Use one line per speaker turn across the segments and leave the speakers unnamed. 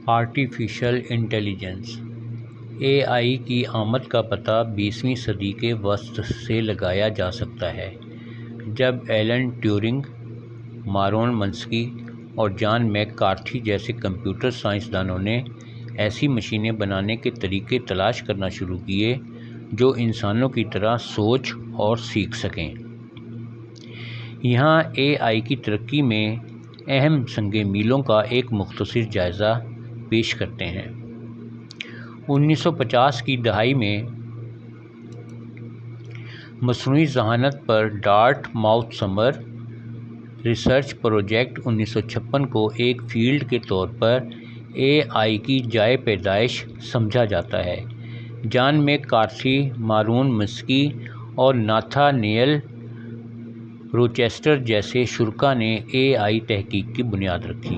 Artificial intelligence AI کی آمد کا پتہ 20ویں صدی کے وسط سے لگایا جا سکتا ہے، جب ایلن ٹیورنگ، مارون منسکی اور جان میک کارتھی جیسے کمپیوٹر سائنسدانوں نے ایسی مشینیں بنانے کے طریقے تلاش کرنا شروع کیے جو انسانوں کی طرح سوچ اور سیکھ سکیں۔ یہاں AI کی ترقی میں اہم سنگ میلوں کا ایک مختصر جائزہ پیش کرتے ہیں۔ 1950 کی دہائی میں مصنوعی ذہانت پر ڈارٹ ماؤتھ سمر ریسرچ پروجیکٹ 1956 کو ایک فیلڈ کے طور پر AI کی جائے پیدائش سمجھا جاتا ہے۔ جان میک کارتھی، مارون منسکی اور ناتھانیل روچیسٹر جیسے شرکاء نے AI تحقیق کی بنیاد رکھی۔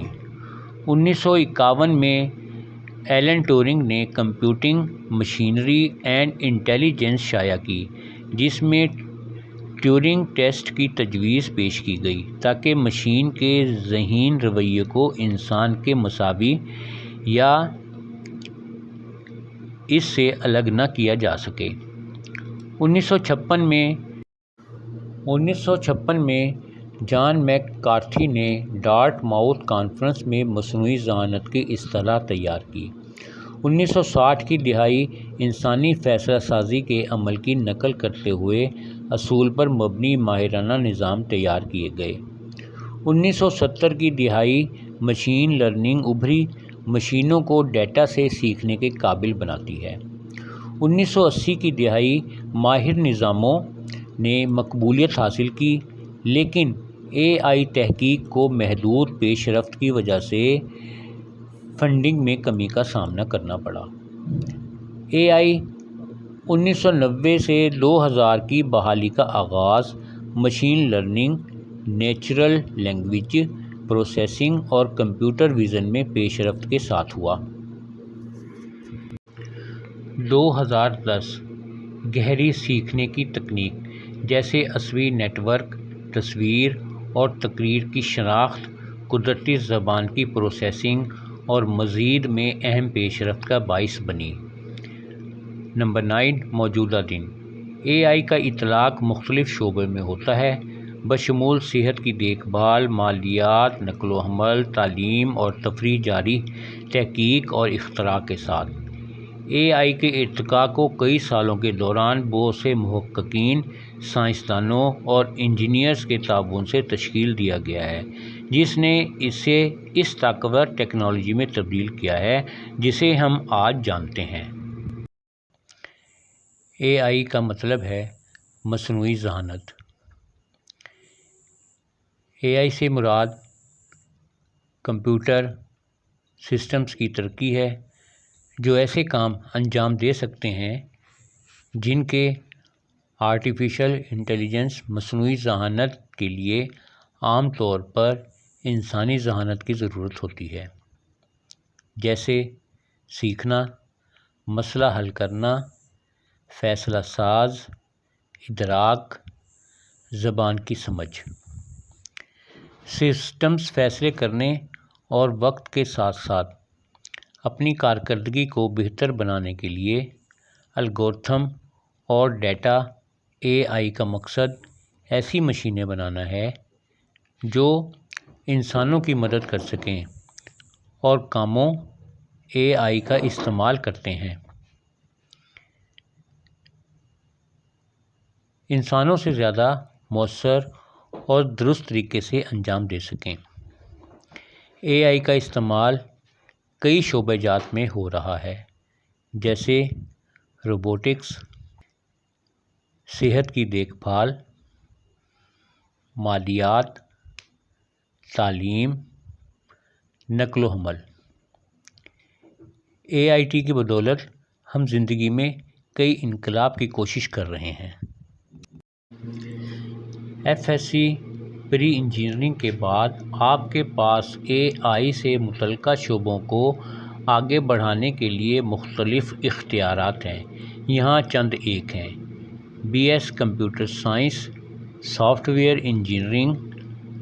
1951 میں ایلن ٹیورنگ نے کمپیوٹنگ مشینری اینڈ انٹیلیجنس شائع کی، جس میں ٹیورنگ ٹیسٹ کی تجویز پیش کی گئی تاکہ مشین کے ذہین رویے کو انسان کے مساوی یا اس سے الگ نہ کیا جا سکے۔ 1956 میں جان میک کارتھی نے ڈارٹ ماؤتھ کانفرنس میں مصنوعی ذہانت کی اصطلاح تیار کی۔ 1960 کی دہائی انسانی فیصلہ سازی کے عمل کی نقل کرتے ہوئے اصول پر مبنی ماہرانہ نظام تیار کیے گئے۔ 1970 کی دہائی مشین لرننگ ابھری مشینوں کو ڈیٹا سے سیکھنے کے قابل بناتی ہے۔ 1980 کی دہائی ماہر نظاموں نے مقبولیت حاصل کی، لیکن AI تحقیق کو محدود پیش رفت کی وجہ سے فنڈنگ میں کمی کا سامنا کرنا پڑا۔ AI 1990 سے 2000 کی بحالی کا آغاز machine learning, natural language processing اور کمپیوٹر ویژن میں پیش رفت کے ساتھ ہوا۔ 2010 گہری سیکھنے کی تکنیک جیسے عصبی نیٹ ورک، تصویر اور تقریر کی شناخت، قدرتی زبان کی پروسیسنگ اور مزید میں اہم پیش رفت کا باعث بنی۔ نمبر 9 موجودہ دن AI کا اطلاق مختلف شعبوں میں ہوتا ہے، بشمول صحت کی دیکھ بھال، مالیات، نقل و حمل، تعلیم اور تفریح جاری تحقیق اور اختراع کے ساتھ۔ AI کے ارتقاء کو کئی سالوں کے دوران بہت سے محققین، سائنسدانوں اور انجینئرز کے تعاون سے تشکیل دیا گیا ہے، جس نے اسے اس طاقتور ٹیکنالوجی میں تبدیل کیا ہے جسے ہم آج جانتے ہیں۔ AI کا مطلب ہے مصنوعی ذہانت۔ AI سے مراد کمپیوٹر سسٹمز کی ترقی ہے جو ایسے کام انجام دے سکتے ہیں جن کے آرٹیفیشل انٹیلیجنس مصنوعی ذہانت کے لیے عام طور پر انسانی ذہانت کی ضرورت ہوتی ہے، جیسے سیکھنا، مسئلہ حل کرنا، فیصلہ ساز، ادراک، زبان کی سمجھ۔ سسٹمز فیصلے کرنے اور وقت کے ساتھ ساتھ اپنی کارکردگی کو بہتر بنانے کے لیے الگورتھم اور ڈیٹا۔ AI کا مقصد ایسی مشینیں بنانا ہے جو انسانوں کی مدد کر سکیں اور کاموں AI کا استعمال کرتے ہیں انسانوں سے زیادہ مؤثر اور درست طریقے سے انجام دے سکیں۔ AI کا استعمال کئی شعبہ جات میں ہو رہا ہے، جیسے روبوٹکس، صحت کی دیکھ بھال، مالیات، تعلیم، نقل و حمل۔ AIT کی بدولت ہم زندگی میں کئی انقلاب کی کوشش کر رہے ہیں۔ FSc پری انجینئرنگ کے بعد آپ کے پاس AI سے متعلقہ شعبوں کو آگے بڑھانے کے لیے مختلف اختیارات ہیں۔ یہاں چند ایک ہیں: BS computer science, soft ware engineering,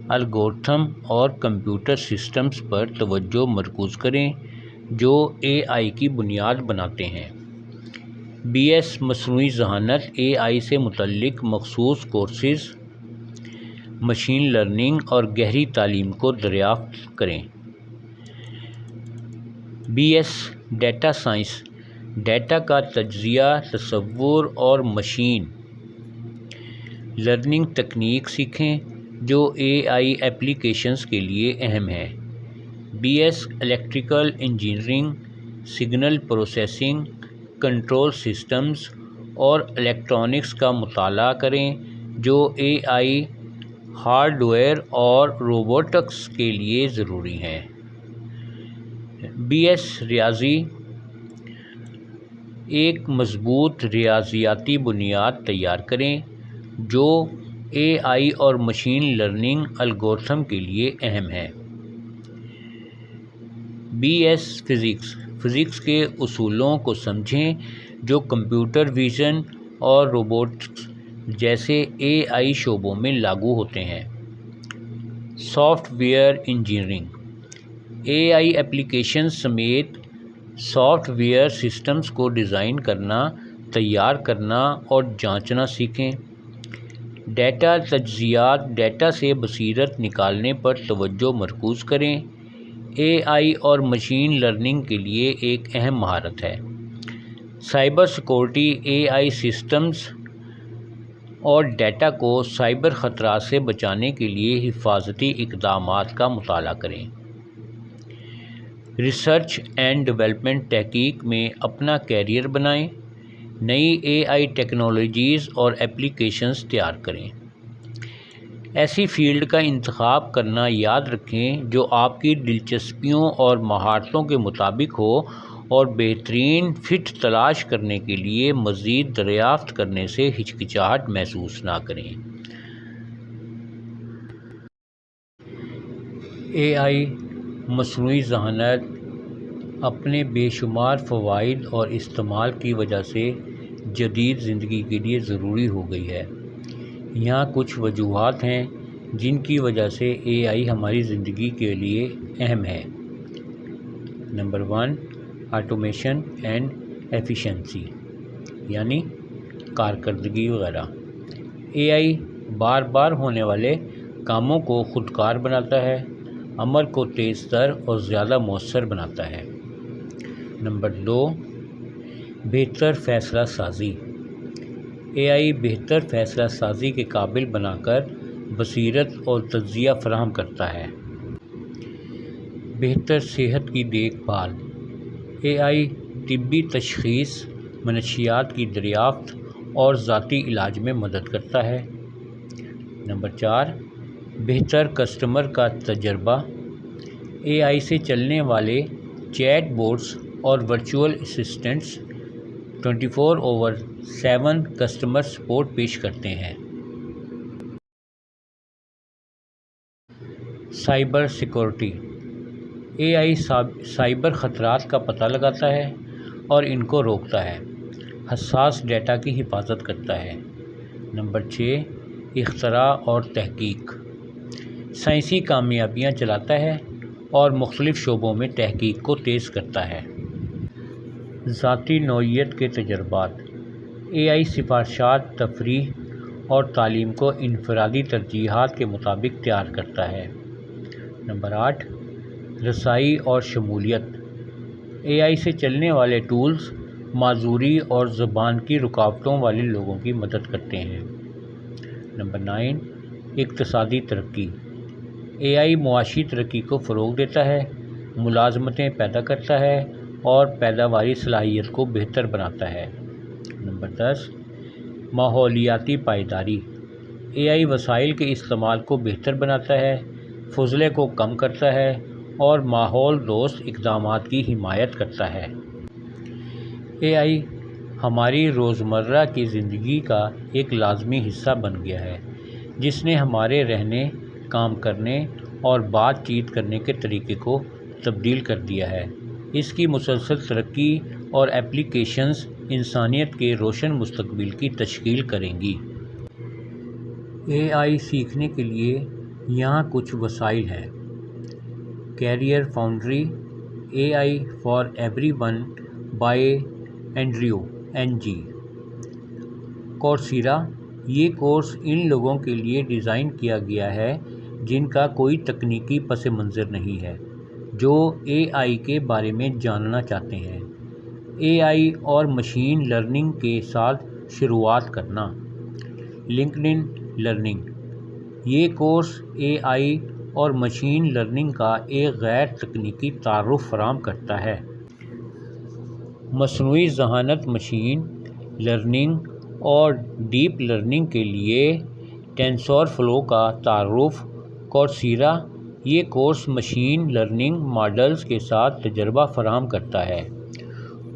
algorithm اور کمپیوٹر سسٹمز پر توجہ مرکوز کریں۔ جو اے آئی کی بنیاد بناتے ہیں۔ بی ایس مصنوعی ذہانت اے آئی سے متعلق مخصوص کورسز، مشین لرننگ اور گہری تعلیم کو دریافت کریں۔ B S data science data کا تجزیہ، تصور اور مشین لرننگ تکنیک سیکھیں جو اے آئی ایپلیکیشنز کے لیے اہم ہے۔ B S electrical engineering signal processing, control systems اور الیکٹرانکس کا مطالعہ کریں جو اے آئی ہارڈ ویئر اور روبوٹکس کے لیے ضروری ہیں۔ بی ایس ریاضی ایک مضبوط ریاضیاتی بنیاد تیار کریں جو اے آئی اور مشین لرننگ الگورتھم کے لیے اہم ہے۔ بی ایس فزکس کے اصولوں کو سمجھیں جو کمپیوٹر ویژن اور روبوٹکس جیسے اے آئی شعبوں میں لاگو ہوتے ہیں۔ سافٹ ویئر انجینئرنگ اے آئی ایپلیکیشنز سمیت سافٹ ویئر سسٹمز کو ڈیزائن کرنا، تیار کرنا اور جانچنا سیکھیں۔ ڈیٹا تجزیات ڈیٹا سے بصیرت نکالنے پر توجہ مرکوز کریں۔ اے آئی اور مشین لرننگ کے لیے ایک اہم مہارت ہے۔ Cyber security A I systems اور ڈیٹا کو سائبر خطرات سے بچانے کے لیے حفاظتی اقدامات کا مطالعہ کریں۔ ریسرچ اینڈ ڈیولپمنٹ تحقیق میں اپنا کیریئر بنائیں، نئی اے آئی ٹیکنالوجیز اور ایپلیکیشنز تیار کریں۔ ایسی فیلڈ کا انتخاب کرنا یاد رکھیں جو آپ کی دلچسپیوں اور مہارتوں کے مطابق ہو اور بہترین فٹ تلاش کرنے کے لیے مزید دریافت کرنے سے ہچکچاہٹ محسوس نہ کریں۔ اے آئی مصنوعی ذہانت اپنے بے شمار فوائد اور استعمال کی وجہ سے جدید زندگی کے لیے ضروری ہو گئی ہے۔ یہاں کچھ وجوہات ہیں جن کی وجہ سے اے آئی ہماری زندگی کے لیے اہم ہے۔ نمبر 1، آٹومیشن اینڈ ایفیشنسی یعنی کارکردگی وغیرہ۔ اے آئی بار بار ہونے والے کاموں کو خودکار بناتا ہے، عمل کو تیز تر اور زیادہ مؤثر بناتا ہے۔ نمبر 2، بہتر فیصلہ سازی۔ اے آئی بہتر فیصلہ سازی کے قابل بنا کر بصیرت اور تجزیہ فراہم کرتا ہے۔ بہتر صحت کی دیکھ بھال۔ اے آئی طبی تشخیص، منشیات کی دریافت اور ذاتی علاج میں مدد کرتا ہے۔ نمبر 4، بہتر کسٹمر کا تجربہ۔ اے آئی سے چلنے والے چیٹ بوٹس اور ورچوئل اسسٹنٹس 24/7 کسٹمر سپورٹ پیش کرتے ہیں۔ Cyber security. A I cyber خطرات کا پتہ لگاتا ہے اور ان کو روکتا ہے، حساس ڈیٹا کی حفاظت کرتا ہے۔ نمبر 6، اختراع اور تحقیق۔ سائنسی کامیابیاں چلاتا ہے اور مختلف شعبوں میں تحقیق کو تیز کرتا ہے۔ ذاتی نوعیت کے تجربات۔ اے آئی سفارشات، تفریح اور تعلیم کو انفرادی ترجیحات کے مطابق تیار کرتا ہے۔ نمبر 8، رسائی اور شمولیت۔ اے آئی سے چلنے والے ٹولز معذوری اور زبان کی رکاوٹوں والے لوگوں کی مدد کرتے ہیں۔ نمبر 9، اقتصادی ترقی۔ اے آئی معاشی ترقی کو فروغ دیتا ہے، ملازمتیں پیدا کرتا ہے اور پیداواری صلاحیت کو بہتر بناتا ہے۔ نمبر 10، ماحولیاتی پائیداری۔ اے آئی وسائل کے استعمال کو بہتر بناتا ہے، فضلے کو کم کرتا ہے اور ماحول دوست اقدامات کی حمایت کرتا ہے۔ اے آئی ہماری روزمرہ کی زندگی کا ایک لازمی حصہ بن گیا ہے، جس نے ہمارے رہنے، کام کرنے اور بات چیت کرنے کے طریقے کو تبدیل کر دیا ہے۔ اس کی مسلسل ترقی اور ایپلیکیشنز انسانیت کے روشن مستقبل کی تشکیل کریں گی۔ اے آئی سیکھنے کے لیے یہاں کچھ وسائل ہیں۔ Career foundry A I for everyone by Andrew NG۔ Coursera, یہ کورس ان لوگوں کے لیے ڈیزائن کیا گیا ہے جن کا کوئی تکنیکی پس منظر نہیں ہے، جو اے آئی کے بارے میں جاننا چاہتے ہیں۔ اے آئی اور مشین لرننگ کے ساتھ شروعات کرنا۔ لنکڈ لرننگ، یہ کورس اے آئی اور مشین لرننگ کا ایک غیر تکنیکی تعارف فراہم کرتا ہے۔ مصنوعی ذہانت، مشین لرننگ اور ڈیپ لرننگ کے لیے ٹینسور فلو کا تعارف۔ کورسیرا، یہ کورس مشین لرننگ ماڈلز کے ساتھ تجربہ فراہم کرتا ہے۔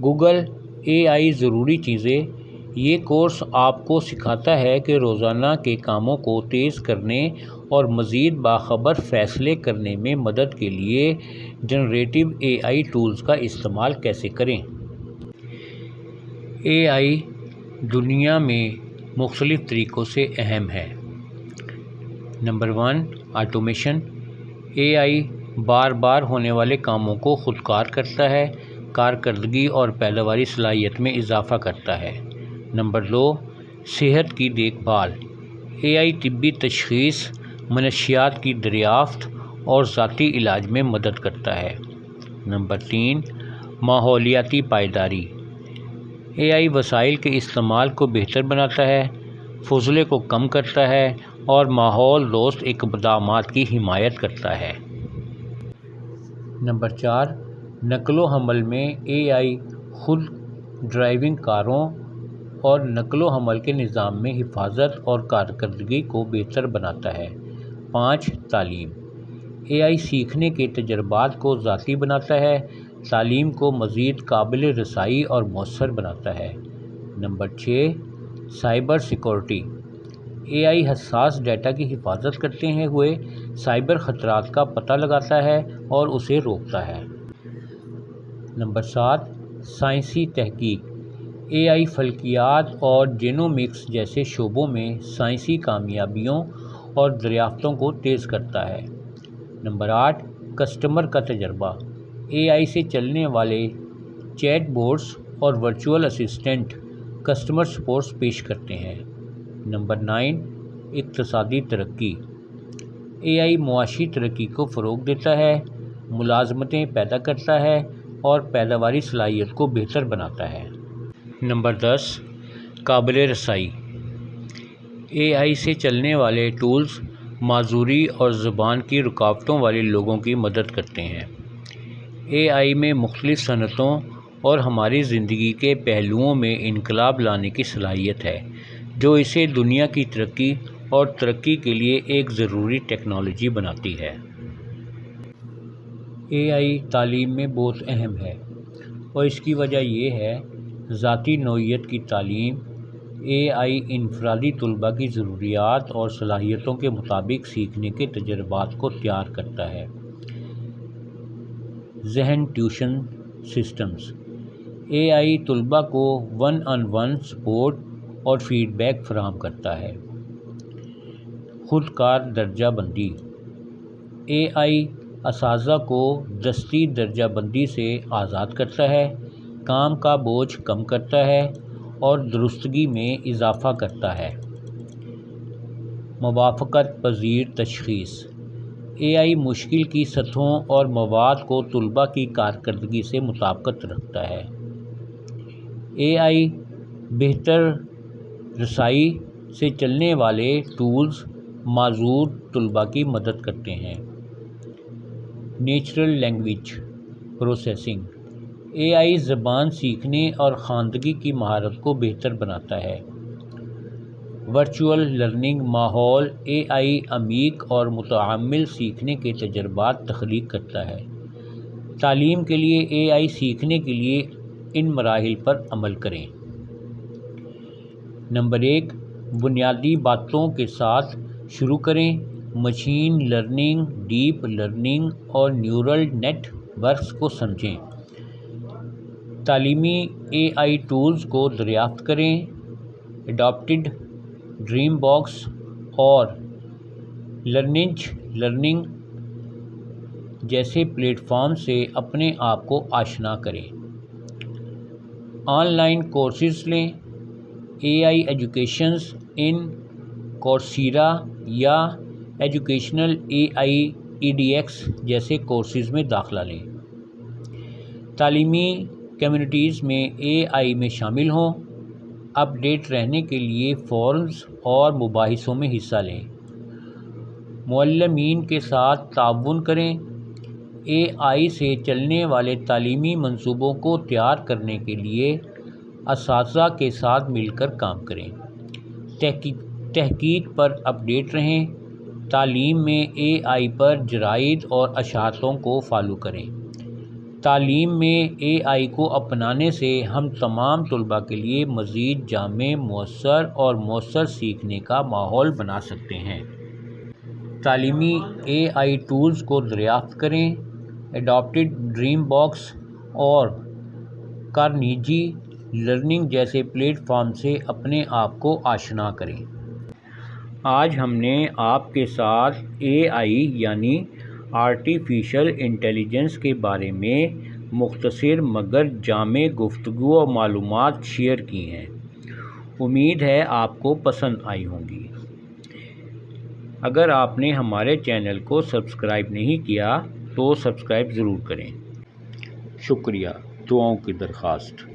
گوگل اے آئی ضروری چیزیں، یہ کورس آپ کو سکھاتا ہے کہ روزانہ کے کاموں کو تیز کرنے اور مزید باخبر فیصلے کرنے میں مدد کے لیے جنریٹو اے آئی ٹولز کا استعمال کیسے کریں۔ اے آئی دنیا میں مختلف طریقوں سے اہم ہے۔ Number 1، automation. اے آئی بار بار ہونے والے کاموں کو خودکار کرتا ہے، کارکردگی اور پیداواری صلاحیت میں اضافہ کرتا ہے۔ نمبر 2، صحت کی دیکھ بھال۔ اے آئی طبی تشخیص، منشیات کی دریافت اور ذاتی علاج میں مدد کرتا ہے۔ نمبر 3، ماحولیاتی پائیداری۔ اے آئی وسائل کے استعمال کو بہتر بناتا ہے، فضلے کو کم کرتا ہے اور ماحول دوست اقدامات کی حمایت کرتا ہے۔ نمبر 4، نقل و حمل میں اے آئی خود ڈرائیونگ کاروں اور نقل و حمل کے نظام میں حفاظت اور کارکردگی کو بہتر بناتا ہے۔ 5، تعلیم۔ اے آئی سیکھنے کے تجربات کو ذاتی بناتا ہے، تعلیم کو مزید قابل رسائی اور مؤثر بناتا ہے۔ Number 6، cyber security. A I حساس ڈیٹا کی حفاظت کرتے ہوئے سائبر خطرات کا پتہ لگاتا ہے اور اسے روکتا ہے۔ نمبر 7، سائنسی تحقیق۔ اے آئی فلکیات اور جینومکس جیسے شعبوں میں سائنسی کامیابیوں اور دریافتوں کو تیز کرتا ہے۔ نمبر 8، کسٹمر کا تجربہ۔ اے آئی سے چلنے والے چیٹ بوٹس اور ورچوئل اسسٹنٹ کسٹمر سپورٹ پیش کرتے ہیں۔ نمبر 9، اقتصادی ترقی۔ اے آئی معاشی ترقی کو فروغ دیتا ہے، ملازمتیں پیدا کرتا ہے اور پیداواری صلاحیت کو بہتر بناتا ہے۔ نمبر 10، قابل رسائی۔ اے آئی سے چلنے والے ٹولز معذوری اور زبان کی رکاوٹوں والے لوگوں کی مدد کرتے ہیں۔ اے آئی میں مختلف صنعتوں اور ہماری زندگی کے پہلوؤں میں انقلاب لانے کی صلاحیت ہے، جو اسے دنیا کی ترقی اور ترقی کے لیے ایک ضروری ٹیکنالوجی بناتی ہے۔ اے آئی تعلیم میں بہت اہم ہے اور اس کی وجہ یہ ہے ذاتی نوعیت کی تعلیم۔ اے آئی انفرادی طلباء کی ضروریات اور صلاحیتوں کے مطابق سیکھنے کے تجربات کو تیار کرتا ہے۔ ذہن ٹیوشن سسٹمز۔ اے آئی طلباء کو 1-on-1 سپورٹ اور فیڈ بیک فراہم کرتا ہے۔ خود کار درجہ بندی۔ اے آئی اساتذہ کو دستی درجہ بندی سے آزاد کرتا ہے، کام کا بوجھ کم کرتا ہے اور درستگی میں اضافہ کرتا ہے۔ موافقت پذیر تشخیص۔ اے آئی مشکل کی سطحوں اور مواد کو طلباء کی کارکردگی سے مطابقت رکھتا ہے۔ اے آئی بہتر رسائی سے چلنے والے ٹولز معذور طلباء کی مدد کرتے ہیں۔ Natural language processing. A I زبان سیکھنے اور خواندگی کی مہارت کو بہتر بناتا ہے۔ ورچوئل لرننگ ماحول اے آئی عمیق اور متعامل سیکھنے کے تجربات تخلیق کرتا ہے۔ تعلیم کے لیے اے آئی سیکھنے کے لیے ان مراحل پر عمل کریں۔ نمبر 1، بنیادی باتوں کے ساتھ شروع کریں۔ مشین لرننگ، ڈیپ لرننگ اور نیورل نیٹ ورکس کو سمجھیں۔ تعلیمی اے آئی ٹولز کو دریافت کریں۔ اڈاپٹڈ، ڈریم باکس اور لرننج لرننگ جیسے پلیٹ فارم سے اپنے آپ کو آشنا کریں۔ آن لائن کورسز لیں۔ AI ایجوکیشنز ان کورسیرا یا ایجوکیشنل AI EDX جیسے کورسز میں داخلہ لیں۔ تعلیمی کمیونٹیز میں AI میں شامل ہوں۔ اپ ڈیٹ رہنے کے لیے فورمز اور مباحثوں میں حصہ لیں۔ معلمین کے ساتھ تعاون کریں۔ AI سے چلنے والے تعلیمی منصوبوں کو تیار کرنے کے لیے اساتذہ کے ساتھ مل کر کام کریں۔ تحقیق پر اپ ڈیٹ رہیں۔ تعلیم میں AI پر جرائد اور اشاعتوں کو فالو کریں۔ تعلیم میں AI کو اپنانے سے ہم تمام طلباء کے لیے مزید جامع، مؤثر اور مؤثر سیکھنے کا ماحول بنا سکتے ہیں۔ تعلیمی AI ٹولز کو دریافت کریں۔ اڈوبی ڈریم باکس اور کارنیجی لرننگ جیسے پلیٹ فارم سے اپنے آپ کو آشنا کریں۔ آج ہم نے آپ کے ساتھ AI یعنی آرٹیفیشل انٹیلیجنس کے بارے میں مختصر مگر جامع گفتگو اور معلومات شیئر کی ہیں۔ امید ہے آپ کو پسند آئی ہوں گی۔ اگر آپ نے ہمارے چینل کو سبسکرائب نہیں کیا تو سبسکرائب ضرور کریں۔ شکریہ۔ دعاؤں کی درخواست۔